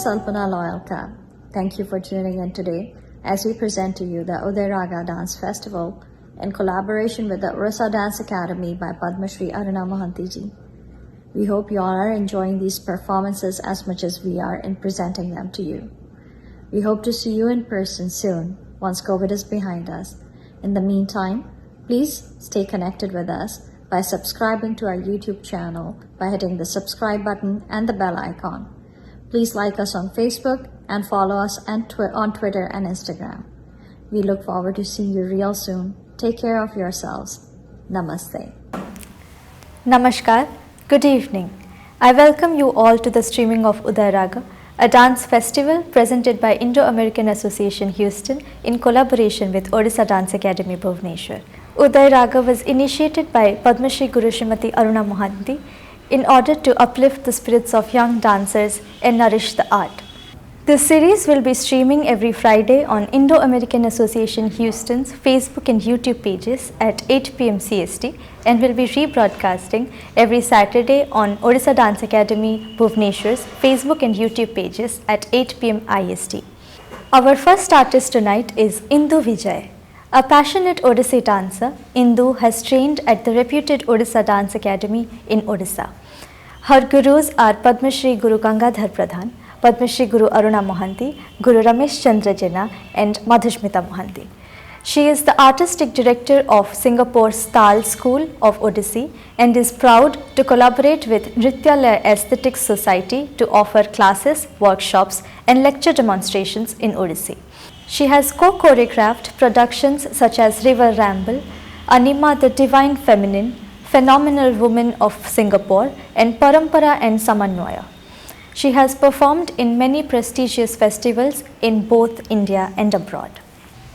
Salpana Loyalka. Thank you for tuning in today as we present to you the Uday Raga Dance Festival in collaboration with the Orissa Dance Academy by Padma Shri Aruna Mohanty ji. We hope you all are enjoying these performances as much as we are in presenting them to you. We hope to see you in person soon once COVID is behind us. In the meantime, please stay connected with us by subscribing to our YouTube channel by hitting the subscribe button and the bell icon. Please like us on Facebook and follow us on Twitter and Instagram. We look forward to seeing you real soon. Take care of yourselves. Namaste. Namaskar. Good evening. I welcome you all to the streaming of Uday Raga, a dance festival presented by Indo-American Association Houston in collaboration with Orissa Dance Academy Bhubaneswar. Uday Raga was initiated by Padma Shri Guru Srimati Aruna Mohanty in order to uplift the spirits of young dancers and nourish the art. This series will be streaming every Friday on Indo-American Association Houston's Facebook and YouTube pages at 8 p.m. CST and will be rebroadcasting every Saturday on Orissa Dance Academy Bhubaneswar's Facebook and YouTube pages at 8 p.m. IST. Our first artist tonight is Indu Vijay. A passionate Odissi dancer, Indu has trained at the reputed Orissa Dance Academy in Odisha. Her gurus are Padma Shri Guru Gangadhar Pradhan, Padma Shri Guru Aruna Mohanty, Guru Ramesh Chandra Jena and Madhushmita Mohanty. She is the artistic director of Singapore's Tal School of Odissi and is proud to collaborate with Nrityalaya Aesthetics Society to offer classes, workshops and lecture demonstrations in Odissi. She has co-choreographed productions such as River Ramble, Anima the Divine Feminine, Phenomenal Woman of Singapore and Parampara and Samanvaya. She has performed in many prestigious festivals in both India and abroad.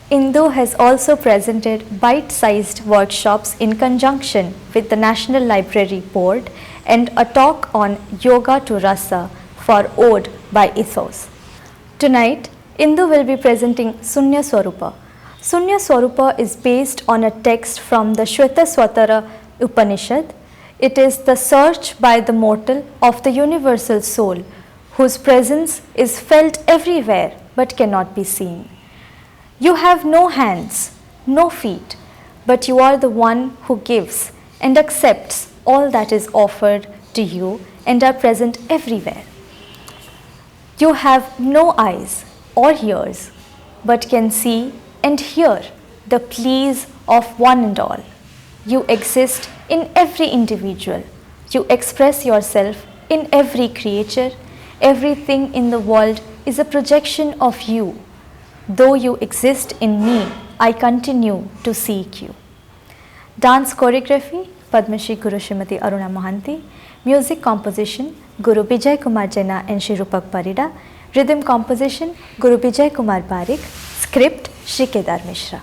Indu has also presented bite-sized workshops in conjunction with the National Library Board and a talk on Yoga to Rasa for Ode by Ethos. Tonight, Indu will be presenting Sunya Swarupa. Sunya Swarupa is based on a text from the Shwetaswatara Upanishad. It is the search by the mortal of the universal soul, whose presence is felt everywhere but cannot be seen. You have no hands, no feet, but you are the one who gives and accepts all that is offered to you and are present everywhere. You have no eyes or ears, but can see and hear the pleas of one and all. You exist in every individual. You express yourself in every creature. Everything in the world is a projection of you. Though you exist in me, I continue to seek you. Dance choreography, Padma Shri Guru Srimati Aruna Mohanty. Music composition, Guru Bijay Kumar Jena and Shri Rupak Parida. Rhythm composition, Guru Bijay Kumar Parik. Script, Shri Kedar Mishra.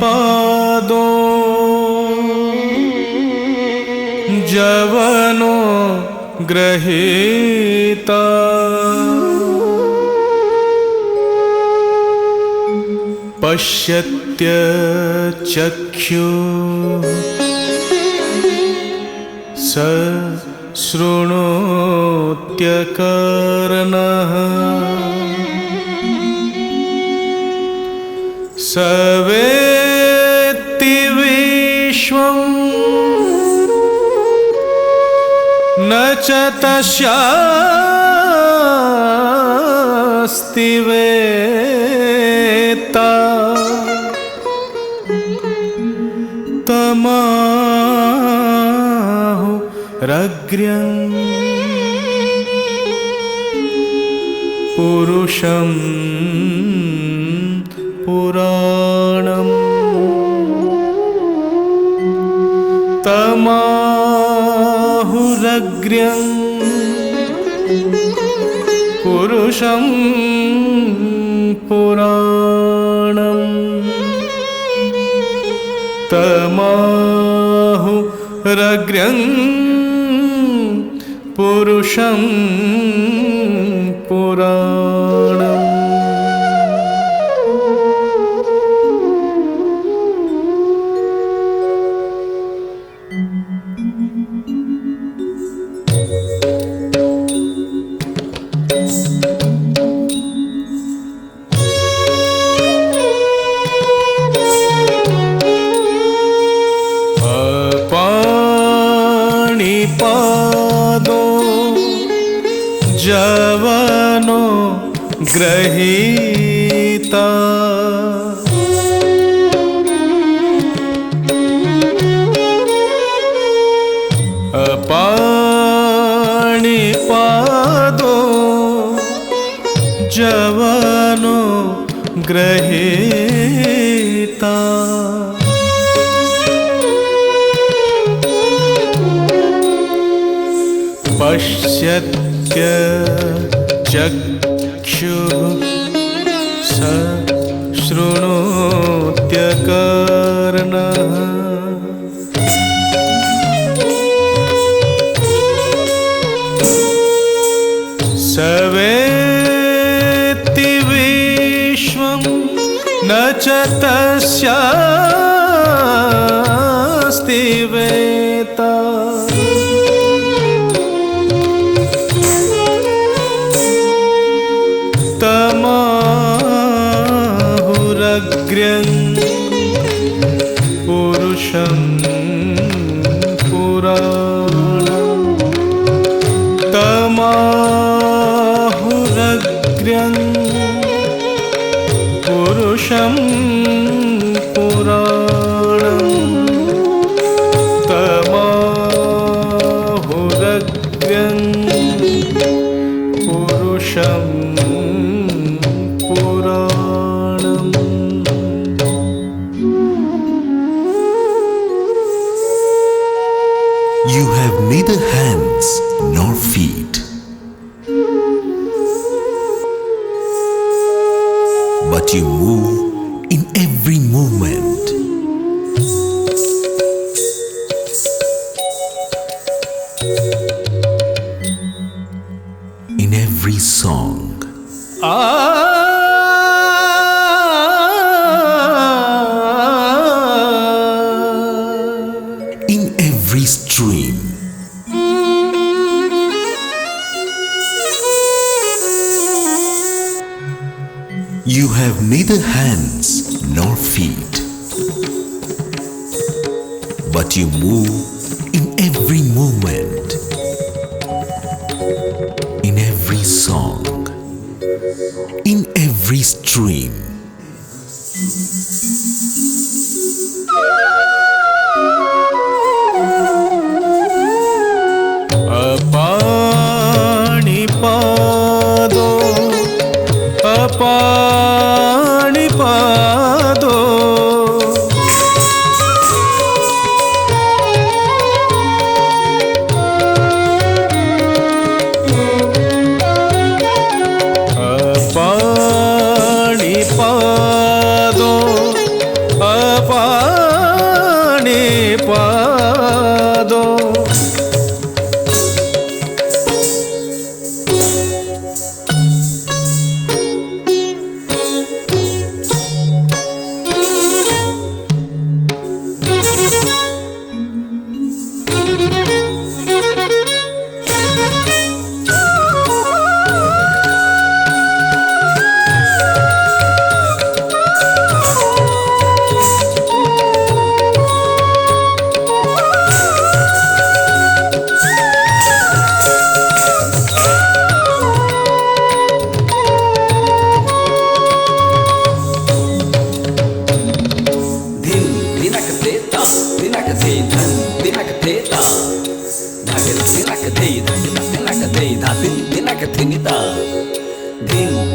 पादो जवनो ग्रहीता पश्यत्य चक्षु स शृणोत्य कर्णः स वेत्ति विश्वं न च तस्यास्ति वेत्ता तमाहुरग्र्यं पुरुषं पुराणम् तमाहुरग्र्यं पुरुषं पुराणम् तमाहुरग्र्यं पुरुषं पुराणम् पाणिपादो जवनो ग्रहीता पाणिपादो जवनो ग्रहीता पश्यत्य चक्षुः स शृणोत्य कर्णः स वेत्ति विश्वं न च तस्यास्ति वेत्ता तमाहुरग्र्यं पुरुषं पुराणम् तमाहुरग्र्यं पुरुषं पुराणम् तमाहुरग्र्यं पुरुषं You have neither hands nor feet, but you move in every movement. In every song. In every stream. You have neither hands nor feet, but you move in every movement, in every song, in every stream. पाणिपादो पाणिपादो पाणिपादो पाणिपादो Din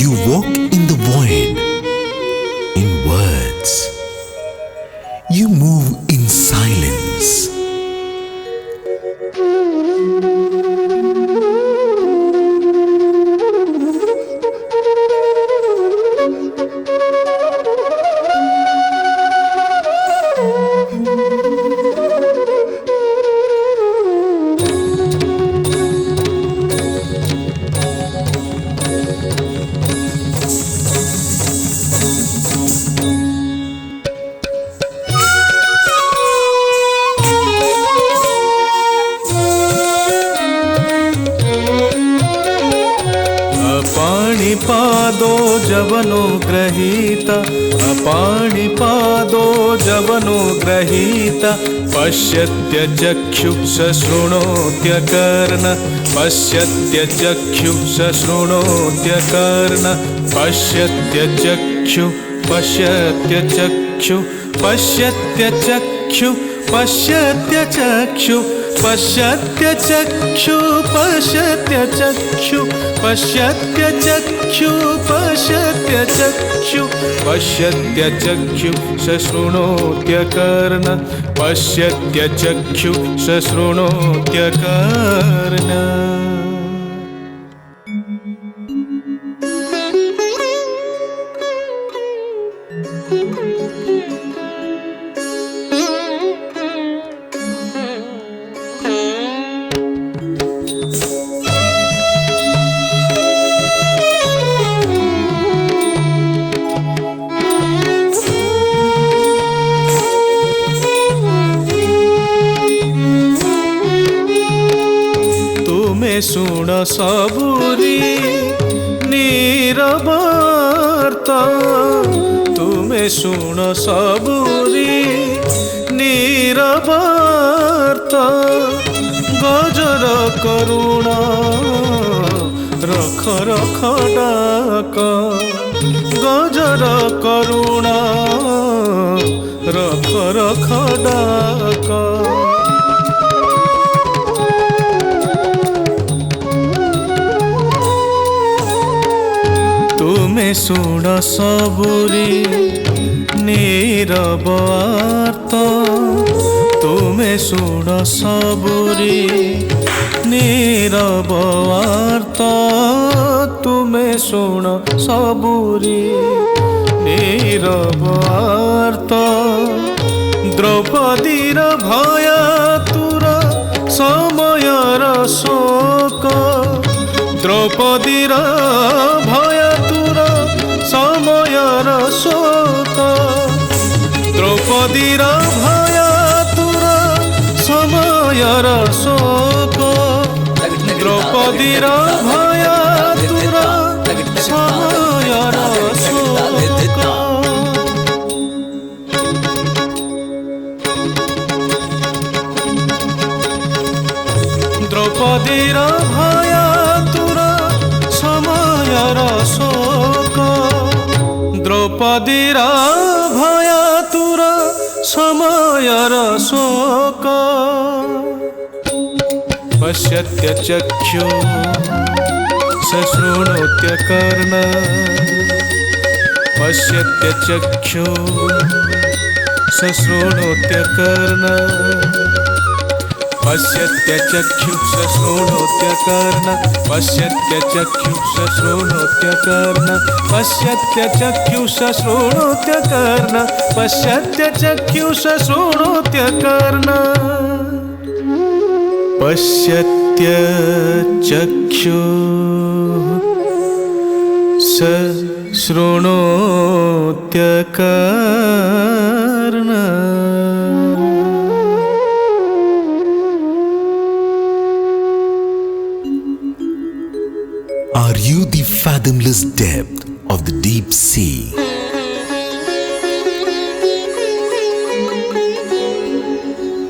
You walk in the void in words. You move in silence. अपाणिपादो जवनो गृहीता अपाणिपादो जवनो गृहीता पश्यत्य चक्षुः शृणोत्य कर्ण पश्यत्य चक्षुः शृणोत्य कर्ण पश्यत्य चक्षुः पश्यत्य चक्षुः पश्यत्य चक्षुः पश्यत्य चक्षु पश्यत्य चक्षु पश्यत्य चक्षु पश्यत्य चक्षु पश्यत्य चक्षु पश्यत्य चक्षु शृणोत्य कर्ण पश्यत्य चक्षु शृणोत्य कर्ण ଶୁଣ ସବୁରି ନିରବର୍ତ୍ତ ତୁମେ ଶୁଣ ସବୁରି ନିରବର୍ତ୍ତ ଗଜର କରୁଣ ରଖ ରଖ ଡାକ ଗଜର କରୁଣ ରଖ ରଖ ଡାକ ତୁମେ ଶୁଣ ସବୁରି ନିରବର୍ତ୍ତ ତୁମେ ଶୁଣ ସବୁରି ନିରବର୍ତ୍ତ ତୁମେ ଶୁଣ ସବୁରି ନିରବର୍ତ୍ତ ଦ୍ରୌପଦୀର ଭୟାତୁର ସମୟର ଶୋକ ଦ୍ରୌପଦୀର ଭୟାତୁର ସମୟର ଶୋକ ଦ୍ରୌପଦୀର ଭୟାତୁର ସମୟର ଶୋକ ଦ୍ରୌପଦୀର ଭୟାତୁର ସମୟର ଶୋକ ଦ୍ରୌପଦୀର ଭୟାତୁର ସମୟର ଶୋକ ଦ୍ରୌପଦୀର ଭୟାତୁର ସମୟର ଶୋକ पश्यत्य चक्षु शृणोत्य कर्ण पश्यत्य चक्षु शृणोत्य कर्ण पश्यत्य चक्षु शृणोत्य कर्ण पश्यत्य चक्षु शृणोत्य कर्ण पश्यत्य चक्षु शृणोत्य कर्ण पश्यत्य चक्षु शृणोत्य कर्ण पश्यत्य चक्षु शृणोत्य कर्ण Are you the fathomless depth of the deep sea?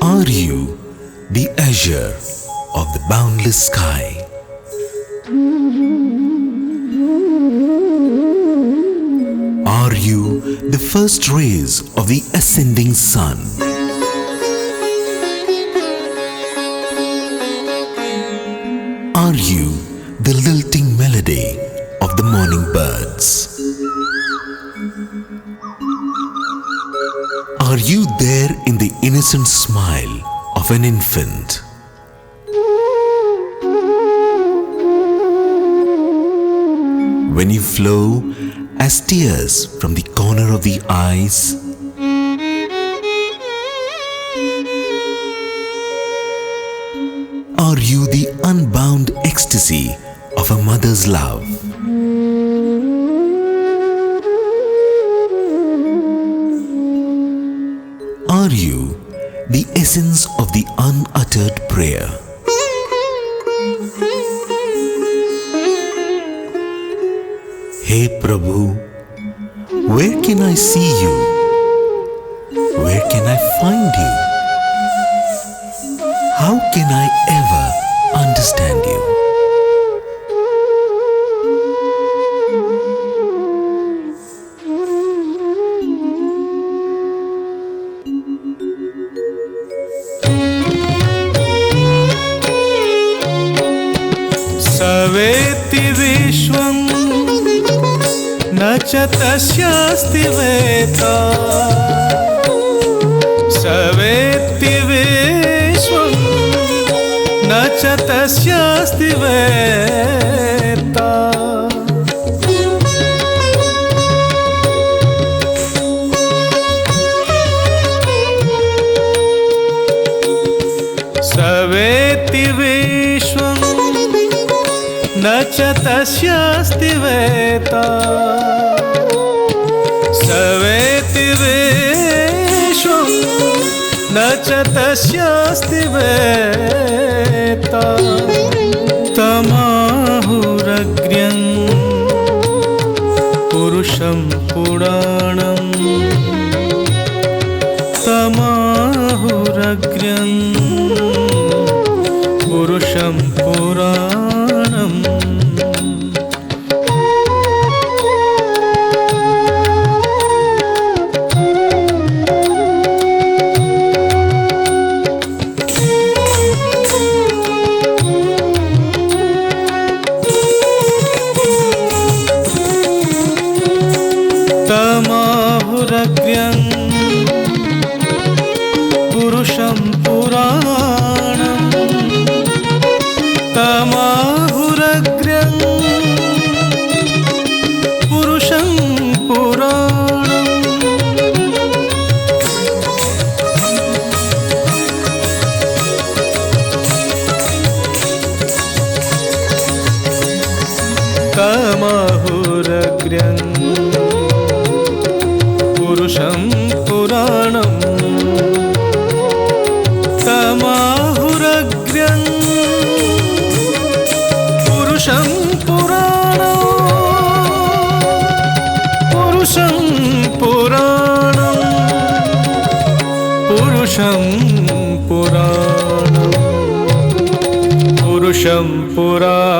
Are you the azure of the boundless sky? Are you the first rays of the ascending sun? Are you the lilting melody of the morning birds? Are you there in the innocent smile of an infant? When you flow as tears from the corner of the eyes, are you the unbound ecstasy of a mother's love? Are you the essence of the unuttered prayer? Hey Prabhu, where can I see you? Where can I find you? How can I ever understand you? वेत्ति विश्वं न च तस्यास्ति वेत्ता स वेत्ति विश्वं न च तस्यास्ति वेत्ता स वेत्ति विश्वं न च तस्यास्ति वेत्ता स वेत्ति विश्वं न च तस्यास्ति वेत्ता तमाहुरग्र्यं पुरुषं पुराणं तमाहुरग्र्यं पुरुषं पुराणम् तमाहुरग्र्यं पुरुषं पुराणं तमाहुरग्र्यं पुरुषं पुराणम् तमाहुरग्र्यं पुरुषं पुराणम् तमाहुरग्र्यं पुरुषं पुराणम् पुरुषं पुराणम् पुरुषं पुराणम् पुरुषं पुराणम्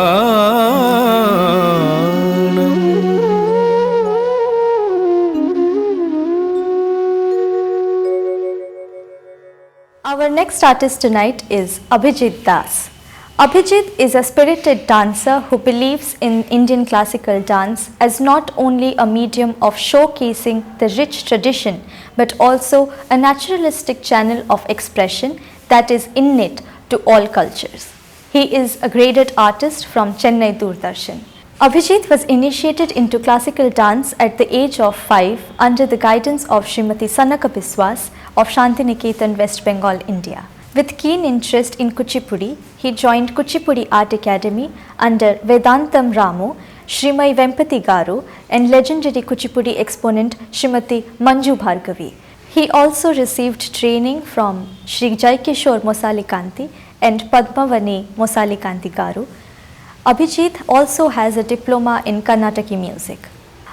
Our next artist tonight is Abhijit Das. Abhijit is a spirited dancer who believes in Indian classical dance as not only a medium of showcasing the rich tradition but also a naturalistic channel of expression that is innate to all cultures. He is a graded artist from Chennai Doordarshan. Abhijit was initiated into classical dance at the age of 5 under the guidance of Srimati Sanaka Biswas of Shantiniketan, West Bengal, India. With keen interest in Kuchipudi, he joined Kuchipudi Art Academy under Vedantam Ramu, Srimai Vempati Garu and legendary Kuchipudi exponent Srimati Manju Bhargavi. He also received training from Shri Jaikishore Mosalikanti and Padmavani Mosalikanti Garu. Abhijit also has a diploma in Karnataki music.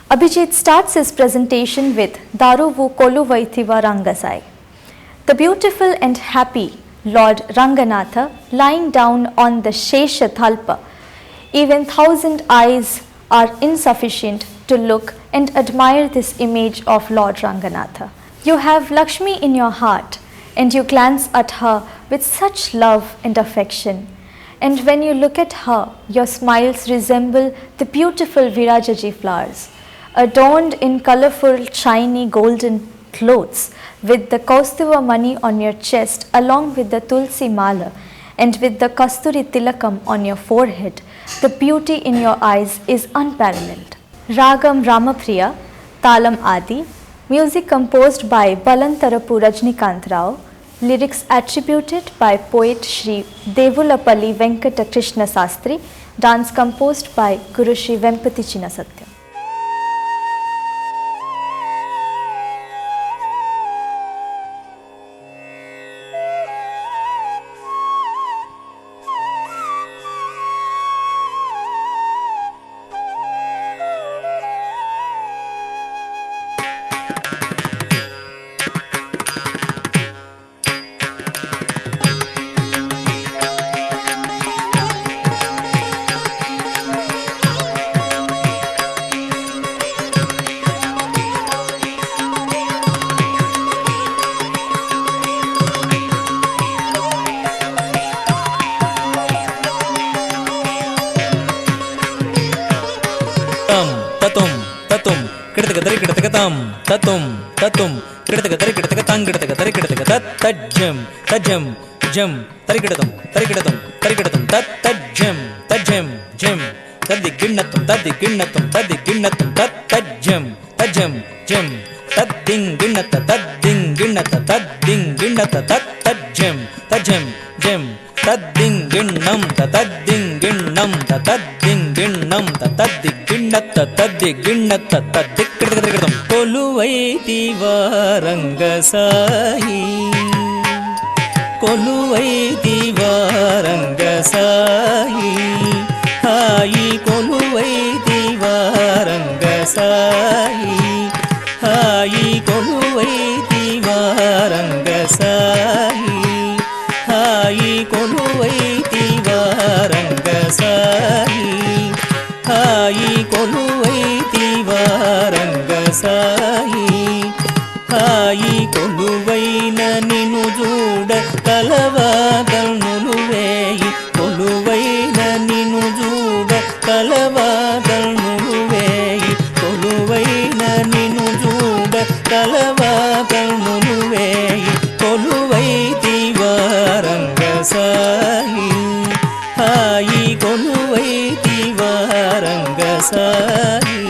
Abhijit starts his presentation with Daruvu Koluvaithiva Rangasai. The beautiful and happy Lord Ranganatha lying down on the Shesha Thalpa. Even 1,000 eyes are insufficient to look and admire this image of Lord Ranganatha. You have Lakshmi in your heart and you glance at her with such love and affection. And when you look at her, your smiles resemble the beautiful Virajaji flowers, adorned in colorful, shiny, golden clothes, with the Kaustuva mani on your chest along with the Tulsi mala and with the Kasturi tilakam on your forehead. The beauty in your eyes is unparalleled. Ragam Ramapriya, Talam Adi, music composed by Balantarapu Rajnikant Rao, lyrics attributed by poet Shri Devulapalli Venkata Krishna Sastri, dance composed by Guru Shri Vempati Chinasatyam. తాం తతుం తతుం కిడతక తరికిడతక తాంగిడతక తరికిడతక తజ్జం తజ్జం జం తరికిడతం తరికిడతం తరికిడతం తజ్జం తజ్జం జం తద్దిగిన్నతం తద్దిగిన్నతం తద్దిగిన్నతం తజ్జం తజ్జం జం తద్దింగిన్నత తద్దింగిన్నత తద్దింగిన్నత తజ్జం తజ్జం జం తద్దింగిన్నం తద్దింగిన్నం తద్దింగిన్నం తద్దిగిన్నత తద్దిగిన్నత తద్దిక్కిడతం కొలువైతివా రంగసాయి కొలువైతివా రంగసాయి హాయి కొలువైతివా రంగసాయి హాయి కొలువైతివా రంగసాయి హాయి కొలువైతివా రంగసాయి హాయి కొలువైతివా రంగసాయి హాయి కొలువైన నిన్ను చూడ కలవా కన్నులు వేయి కొలువైన నిన్ను చూడ కలవా కన్నులు వేయి కొలువైన నిన్ను చూడ కలవా కన్నులు వేయి కొలువైతివా రంగసాయి హాయి కొలువైతివా రంగసాయి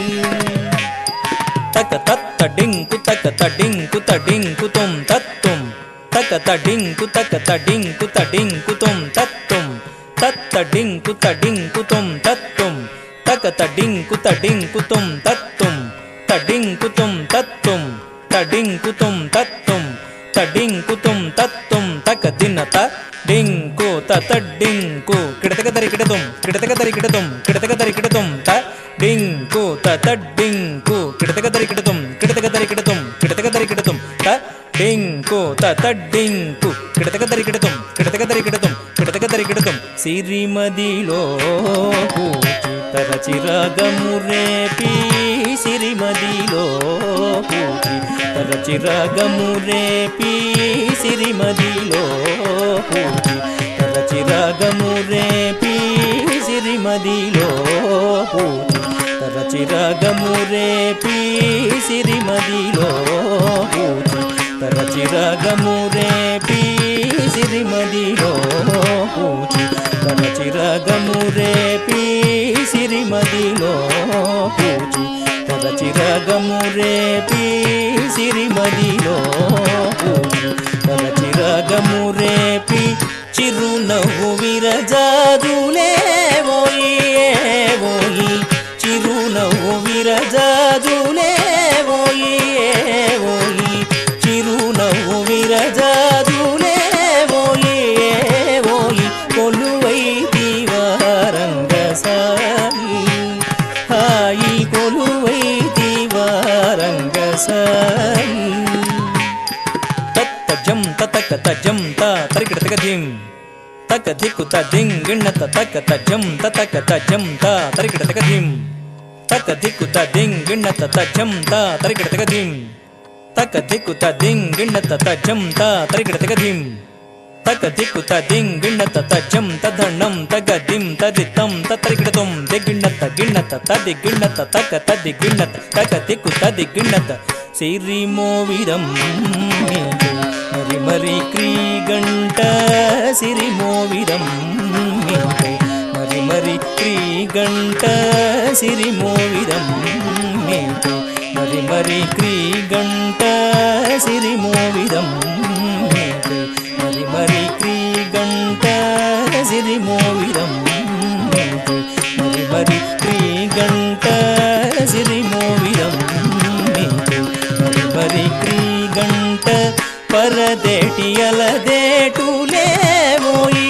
తక తత్త డింకు తక తడింకు తడింకు తుం తత్తుం తక తడింకు తక తడింకు తడింకు తుం తత్తుం తత్త డింకు తడింకు తుం తత్తుం తక తడింకు తడింకు తుం తత్తుం తడింకు తుం తత్తుం తడింకు తుం తత్తుం తడింకు తుం తత్తుం తక దినత డింకు తడింకు కిడతక తరికిడతుం కిడతక తరికిడతుం కిడతక తరికిడతుం త డింకు తడింకు కిడతక తరికిడతుం కిడతక తరికిడతుం కిడతక తరికిడతుం త డింకు తడింకు కిడతక తరికిడతుం కిడతక తరికిడతుం కిడతక తరికిడతుం సిరిమదిలో పూచి తరచిరాగము రేపి సిరిమదిలో పూచి తరచిరాగము రేపి సిరిమదిలో పూచి తరచిరాగము రేపి సిరిమదిలో పూచి తరచిరాగము రేపి సిరిమదిలో పూచి తరచిరాగము రేపి సిరిమదిలో పూచి తరచిరాగము రేపి సిరిమదిలో పూచి తరచిరాగము రేపి సిరిమదిలో పూచి తరచిరాగము రేపి చిరునవ్వు విరజాజులే ఓయి ఓయి చిరునవ్వు విరజాజులే ఓయి ఓయి చిరునవ్వు విరజాజులే ఓయి ఓయి కొలువైతివా రంగసాయి హాయి కొలువైతివా రంగసాయి తత్తజం తతక తజం త తరికిడతక ధిం తక ధిక్కు తదింగిణత తక తజం తతక తజం త తరికిడతక ధిం తక ధిక్కు తదింగిణత తజం త తరికిడతక ధిం తక ధిక్కు తదింగిణత తజం త తరికిడతక ధిం తక ధిక్కు తదింగిణత తజం తధణం తగదిం తదితం తరికిడతం దిగిణత గిణత తదిగిణత తక తదిగిణత తక ధిక్కు తదిగిణత సిరిమోవిరం మరి మరి క్రీగంట సిరిమోవిరం మరి మరి క్రీగంట సిరిమోవిరం మరి మరి క్రీగంట సిరిమోవిరం మరి మరి క్రీగంట సిరిమోవిరం మరి మరి క్రీగంట సిరిమోవిరం మరి మరి క్రీగంట పరదేటియలదేటులే ఓయి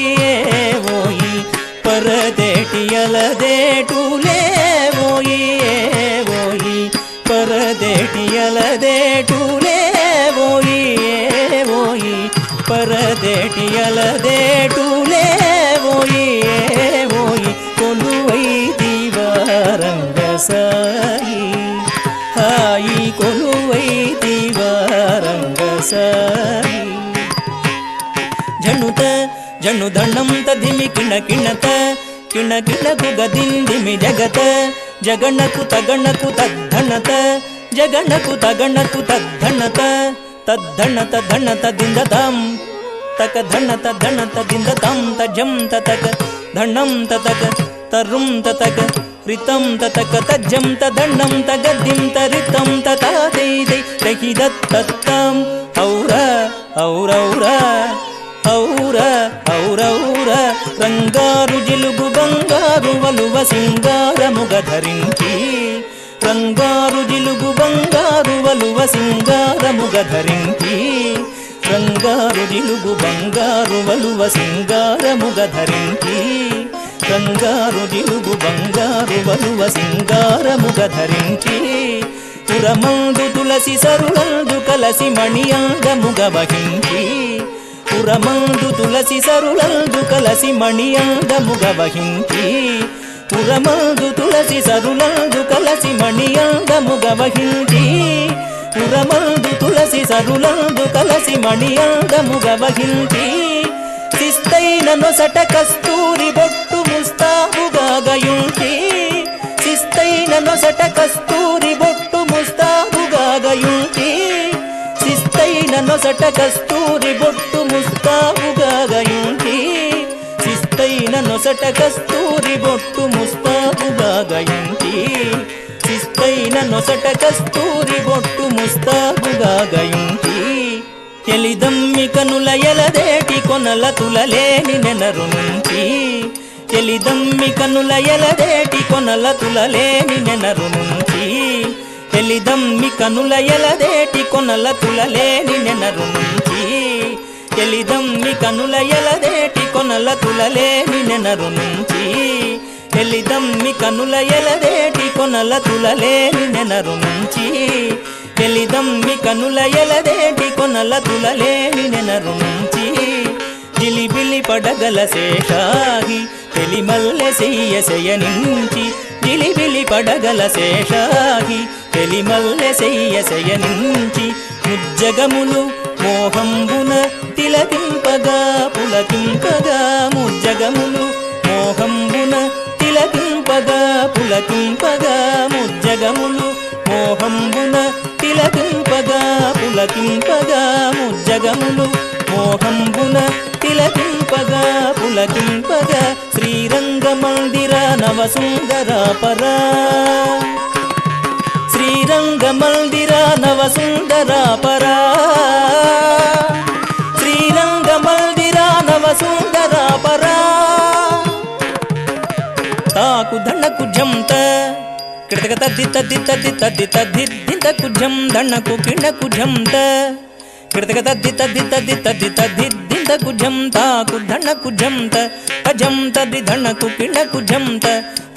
ఓయి పరదేటియలదేటులే ఓయి ఓయి పరదేటియలదేటులే ఓయి ఓయి పరదేటియలదేటులే ఓయి ఓయి కొలువైతివా రంగసాయి హాయి కొలువైతివా రంగసాయి జనుత జను దండం తదిమి కిణ కిణత కిణ కిణకు గదిందిమి జగత జగణకు తగణకు తద్ధనత జగణకు తగణకు తద్ధణత తద్ధణత ధణత దిందతాం తక ధణత ధణత దిందతాం తజం తతక ధణం తతక తరుం తతక రితం తతక తజ్జం తదండం తగద్దిం తరితం తతాదైదై తహిదత్తత్తాం ఔర ఔరౌర ఔర ఔరౌర రంగారు జిలుగు బంగారు వలువ సింగారముగ ధరించి రంగారు జిలుగు బంగారు వలువ సింగారముగ ధరించి రంగారు జిలుగు బంగారు వలువ సింగారముగ ధరించి రంగారు జిలుగు బంగారు వలువ సింగారముగ ధరించి పురమందు తులసి సరులందు కలసి మణియంగముగ వహించి పురమందు తులసి సరులందు కలసి మణియంగముగ వహించి పురమందు తులసి సరులందు కలసి మణియంగముగ వహించి పురమందు తులసి సరులందు కలసి మణియంగముగ వహించి శిస్తైన నొసట కస్తూరి బొట్టు ముస్తాబుగా గయుంచి శిస్తైన నొసట కస్తూరి బొట్టు ముస్తాబుగా గయుంచి శిస్తైన నొసట కస్తూరి బొట్టు ముస్తాబుగా గయుంచి శిస్తైన నొసట కస్తూరి బొట్టు ముస్తాబుగా గయుంచి శిస్తైన నొసట కస్తూరి బొట్టు ముస్తాబుగా గయుంచి ఎలిదమ్మి కనుల ఎలదేటి కొనల తులలేని నెనరు నుంచి ఎలిదమ్మి కనుల ఎలదేటి కొనల తులలేని నెనరు నుంచి ఎలిదమ్మి కనుల ఎలదేటి కొనల తులలేని నెనరు నుంచి ఎలిదమ్మి కనుల ఎలదేటి కొనల తులలేని నెనరు నుంచి ఎలిదమ్మి కనుల ఎలదేటి కొనల తులలేని నెనరు నుంచి ఎలిదమ్మి కనుల ఎలదేటి కొనల తులలేని నెనరు నుంచి జిలిబిలి పడగల శేషాగి తెలిమల్లె సెయ్య నుంచి జిలిబిలి పడగల శేషాగి తెలిమల్లె సెయ్య నుంచి ముజ్జగములు మోహంబున తిలకింపగా పులకింపగా ముజ్జగములు మోహంబున తిలకింపగా పులకింపగా ముజ్జగములు మోహంబున తిలకింపగా పులకింపగా ముజ్జగములు మోహంబున తిలకింపగా పులకింపగా శ్రీరంగ మందిర నవసుందరాపరా శ్రీరంగ మందిర నవసుందరాపరా శ్రీరంగ మందిర నవసుందరాపరా తాకు దండకు జంత కిడతక తద్ది తద్ది తద్ది తద్ది తద్ది దింతకు జం దండకు కిండకు జంత కిడతక తద్ది తద్ది తద్ది తద్ది తద్ది దింతకు జం తాకు దండకు జంత తజం తద్ది దండకు కిండకు జంత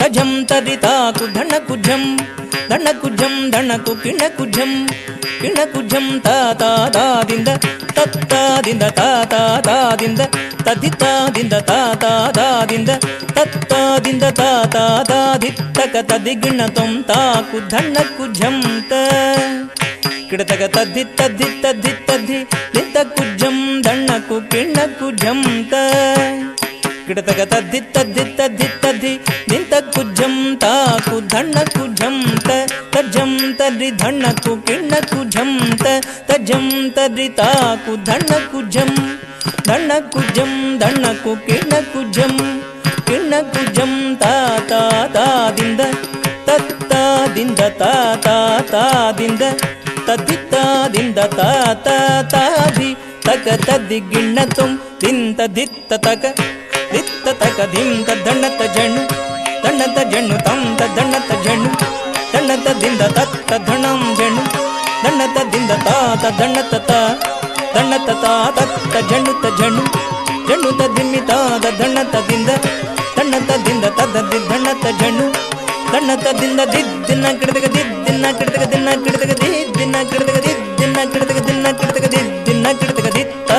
తజం తద్ది తాకు దండకు జం దండకు జం దండకు కిండకు జం కిండకు జం తా తా తా దింద తత్తా దింద తా తా తా దింద తదితా దింద తా తా తా దింద తత్తా దింద తా తా తా దిత్తక తదిగిణతం తాకు దండకు జంత కిడతక తద్ది తద్ది తద్ది తద్ది దిత్తకు జం దండకు కిండకు జంత కిడతక తద్ది తద్ది తద్ది తద్ది దింతకు జం తాకు దండకు జంత తజం తద్ది దండకు కిండకు జంత తజం తద్ది తాకు దండకు జం దండకు జం దండకు కిండకు జం కిండకు జం తా తా తా దింద తత్తా దింద తా తా తా దింద తద్దిత్తా దింద తా తా తా ది తక తద్ది గిన్నతం దింత దిత్త తక దిత్త తక దింత దండత జణు దండత జణు తంత దండత జణు దండత దింద తత్త ధణం జణు దండత దింద తాత దండత తా దండత తా తత్త జణుత జణు జణుత దిమ్మి తాద దండత దింద దండత దింద తద్ది దండత జణు దండత దింద దిద్దిన కిడతక దిద్దిన కిడతక దిన్న కిడతక దిద్దిన కిడతక దిద్దిన కిడతక దిన్న కిడతక దిద్దిన కిడతక దిత్త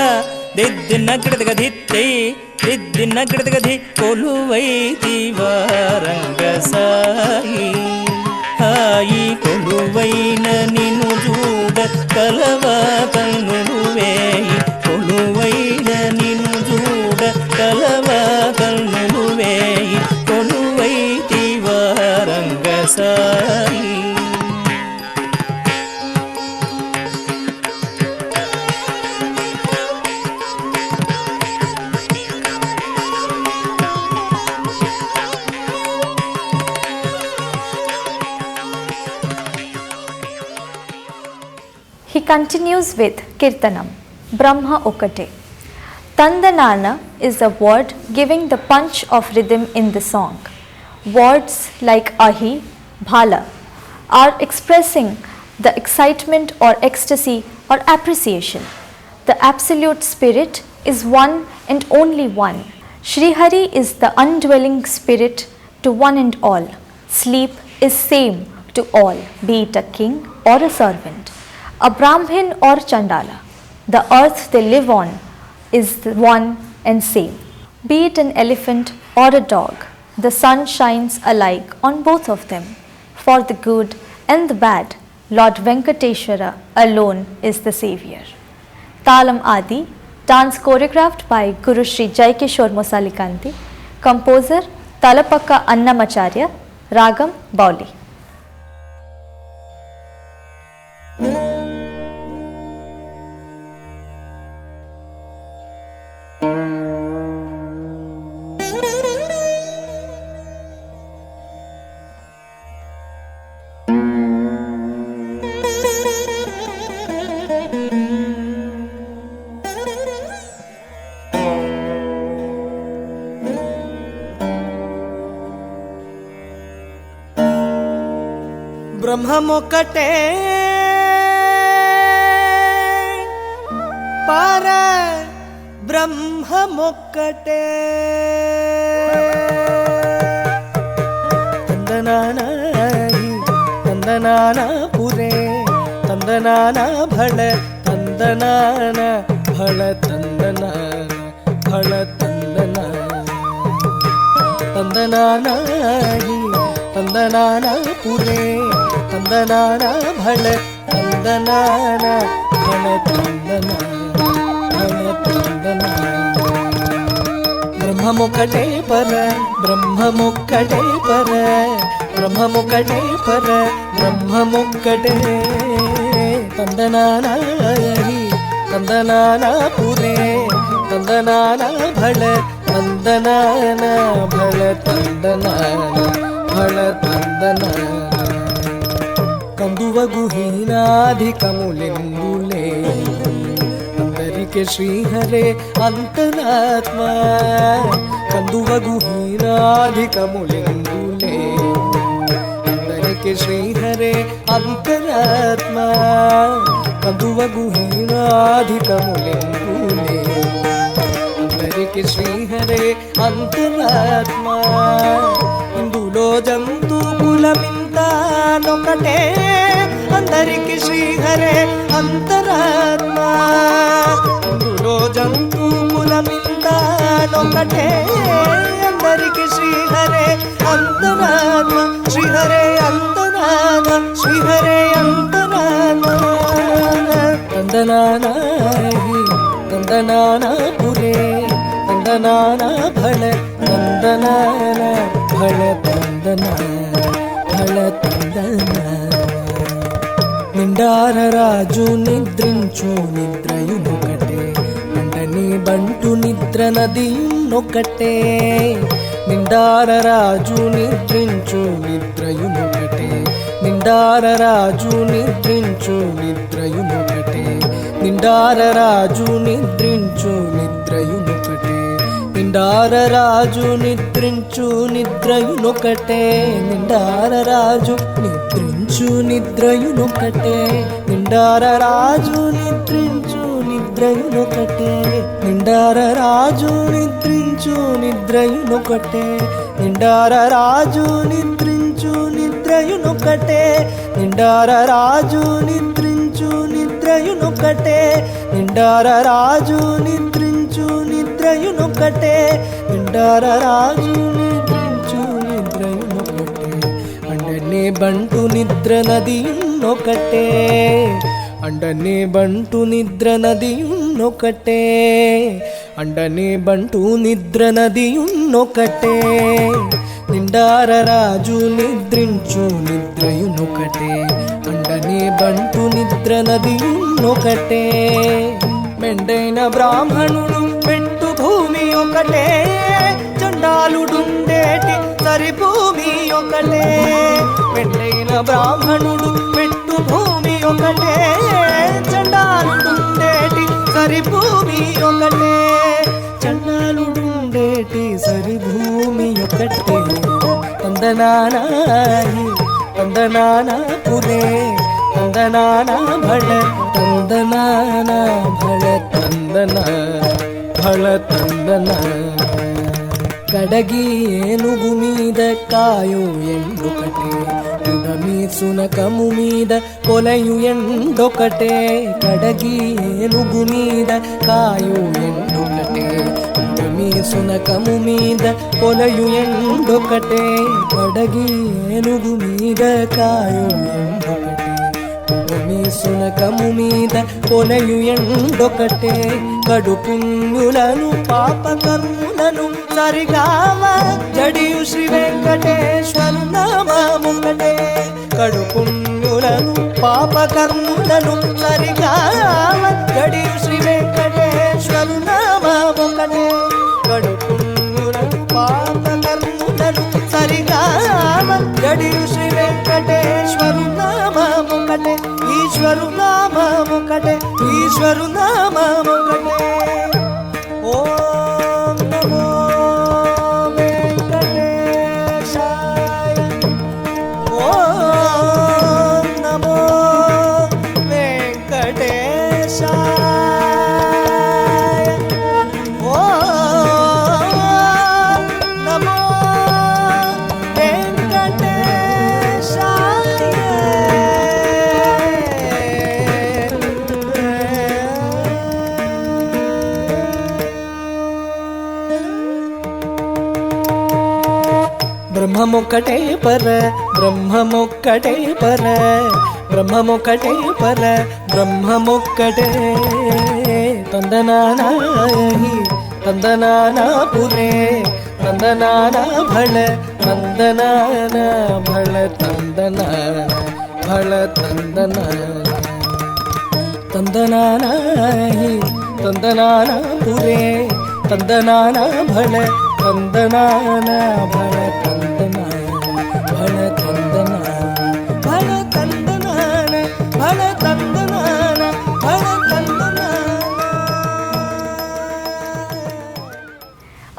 దిద్దిన కిడతక దిత్తై దిద్దిన కిడతక ది కొలువై దివారంగ సాయి హాయి కొలువైన నిన్ను చూడ కలవ కన్నులు వేయి కొలువైన నిన్ను చూడ కలవ కన్నులు వేయి కొలువై దివారంగ Sai continues with Kirtanam, Brahma Okate. Tandanana is a word giving the punch of rhythm in the song. Words like ahi, bhala are expressing the excitement or ecstasy or appreciation. The absolute spirit is one and only one. Shri Hari is the undwelling spirit to one and all. Sleep is same to all, be it a king or a servant, a Brahmin or Chandala. The earth they live on is the one and same. Be it an elephant or a dog, the sun shines alike on both of them. For the good and the bad, Lord Venkateshwara alone is the Saviour. Talam Adi, dance choreographed by Guru Shri Jaikishore Mosalikanti, composer Talapakka Annamacharya, Ragam Bauli. బ్రహ్మమొక్కటే పర బ్రహ్మమొక్కటే తందనానాయి తందనాన పురే తందనాన భళ తందనాన భళ తందనాన భళ తందనాన తందనానాయి తందనాన పురే తందనాన భళ తందనాన భళ తందనాన భళ తందనాన బ్రహ్మమొక్కటే పర బ్రహ్మమొక్కటే పర బ్రహ్మమొక్కటే పర బ్రహ్మమొక్కటే తందనానాయి తందనాన పురే తందనాన భళ తందనాన భళ తందనాన భళ తందనాన కందువగు హీనాధికములెందులే అందరికే శ్రీహరే అంతరాత్మ కందువగు హీనాధికములెందులే అందరికే శ్రీహరే అంతరాత్మ కందువగు హీనాధికములెందులే అందరికే శ్రీహరే అంతరాత్మ ఇందులో జంతు కులమింతానొకటే అందరికి శ్రీహరే అంతరాత్మ ఇందులో జంతు కులమింతానొకటే అందరికి శ్రీహరే అంతరాత్మ శ్రీహరే అంతరాత్మ శ్రీహరే అంతరాత్మ తందనానాయి తందనాన పురే తందనాన భళ తందనాన భళ తందనాన భళ తందనాన నిండార రాజు నిద్రించు నిద్రయునొకటే అంటని బంటు నిద్ర నదియునొకటే నిండార రాజు నిద్రించు నిద్రయునొకటే నిండార రాజు నిద్రించు నిద్రయునొకటే నిండార రాజు నిద్రించు నిద్రయునొకటే నిండార రాజు నిద్రించు నిద్రయునొకటే నిండార రాజు నిద్రించు నిద్రయునొకటే నిండార రాజు నిద్రించు నిద్రయునొకటే నిండార రాజు నిద్రించు నిద్రయునొకటే నిండార రాజు నిద్రించు నిద్రయునొకటే నిండార రాజు నిద్రించు నిద్రయునొకటే నిండార రాజు నిద్రించు నిద్రయునొకటే నిండార రాజు నిద్రించు నిద్రయునొకటే అండనే బంటు నిద్ర నదియునొకటే అండనే బంటు నిద్ర నదియునొకటే అండనే బంటు నిద్ర నదియునొకటే నిండార రాజు నిద్రించు నిద్రయునొకటే అండనే బంటు నిద్ర నదియునొకటే మెండైన బ్రాహ్మణుడు పెట్టు భూమి ఒకటే చండాలుడుండేటి సరి భూమి ఒకటే పెళ్ళైన బ్రాహ్మణుడు పెట్టు భూమి ఒకటే చండాలుడుండేటి సరి భూమి ఒకటే చండాలుడుండేటి సరి భూమి ఒకటే తందనానాయి తందనానా పురే తందనానా భళ తందనానా భళ తందన భళ తందన కడగి ఏనుగు మీద కాయు ఎండొకటే ఉడమి సునకము మీద కొలయు ఎండొకటే కడగి ఏనుగు మీద కాయు ఎండొకటే ఉడమి సునకము మీద కొలయు ఎండొకటే కడగి ఏనుగు మీద కాయు ఎండొకటే ఉడమి సునకము మీద కొలయు ఎండొకటే కడు పుణ్యులను పాపకర్ములను సరిగామ జడియు శ్రీ వెంకటేశ్వరు నామముకటే కడు పుణ్యులను పాపకర్ములను సరిగామ జడియు శ్రీ వెంకటేశ్వరు నామముకటే కడు పుణ్యులను పాపకర్ములను సరిగామ జడియు శ్రీ వెంకటేశ్వరు నామముకటే ఈశ్వరు నామముకటే ఈశ్వరు నామముకటే ఓం నమో వెంకటేశాయ ఓం నమో వెంకటేశాయ ఓం నమో బ్రహ్మమొక్కటే పర బ్రహ్మమొక్కటే పర బ్రహ్మమొక్కటే పర బ్రహ్మమొక్కటే తందనానాయి తందనానా పురే తందనానా భళ తందనానా భళ తందనా భళ తందనా తందనానాయి తందనానా పురే తందనానా భళ తందనానా భళ తందనా భళ తందనా భళ తందనాన భళ తందనాన భళ తందనా.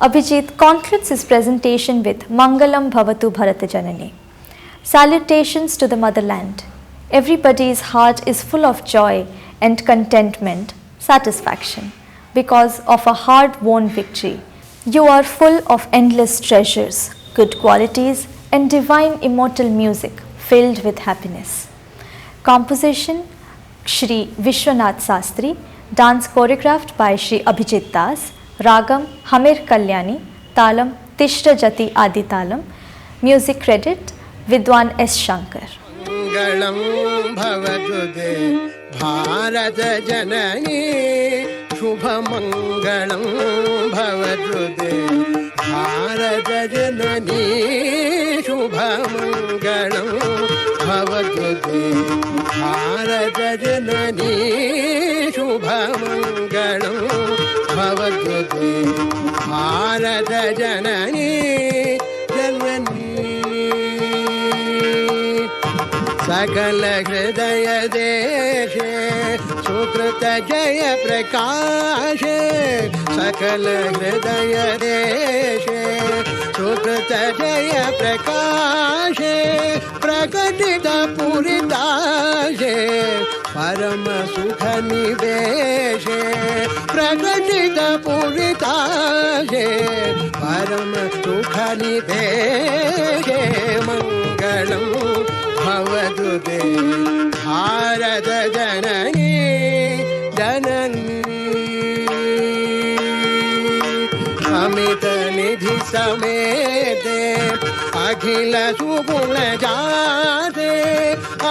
Abhijit concludes his presentation with Mangalam Bhavatu Bharata Janani. Salutations to the motherland. Everybody's heart is full of joy and contentment, satisfaction, because of a hard-won victory. You are full of endless treasures, good qualities and divine immortal music filled with happiness. Composition Shri Vishwanath Sastri, dance choreographed by Shri Abhijit Das, Ragam Hamir Kalyani, Talam Tishra Jati Adi Talam, music credit Vidwan S. Shankar. मंगलम भवतु ते भारत जननी शुभ मंगलम भवतु ते भारत जननी शुभ मंगलम भवतु ते भारत जननी शुभ मंगलम भवतु ते भारत जननी जननी सकल हृदय देशे सुकृत जय प्रकाश सकल हृदय देशे सुकृत जय प्रकाश प्रकटित पुरिताशे परम सुख निवेशे प्रकटित पुरिताशे परम सुख निवेशे मंगलम भवतु ते भारत जननी जननी अमित निधि समेते अखिल सुगुण जाते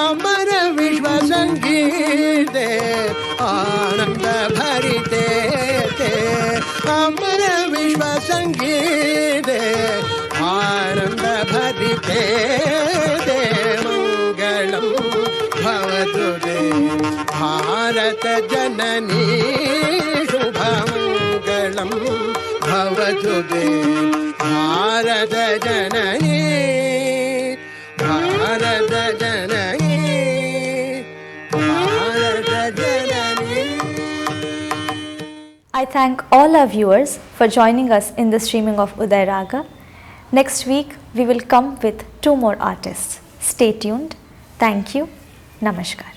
अमर विश्व संगीते आनंद भरिते ते अमर विश्व संगीते आनंद भरिते ते मंगलम भवतु ते भारत जननी शुभ मंगलम भवतु ते भारत जननी thank all our viewers for joining us in the streaming of Uday Raga. Next week, we will come with 2 more artists. Stay tuned. Thank you. Namaskar.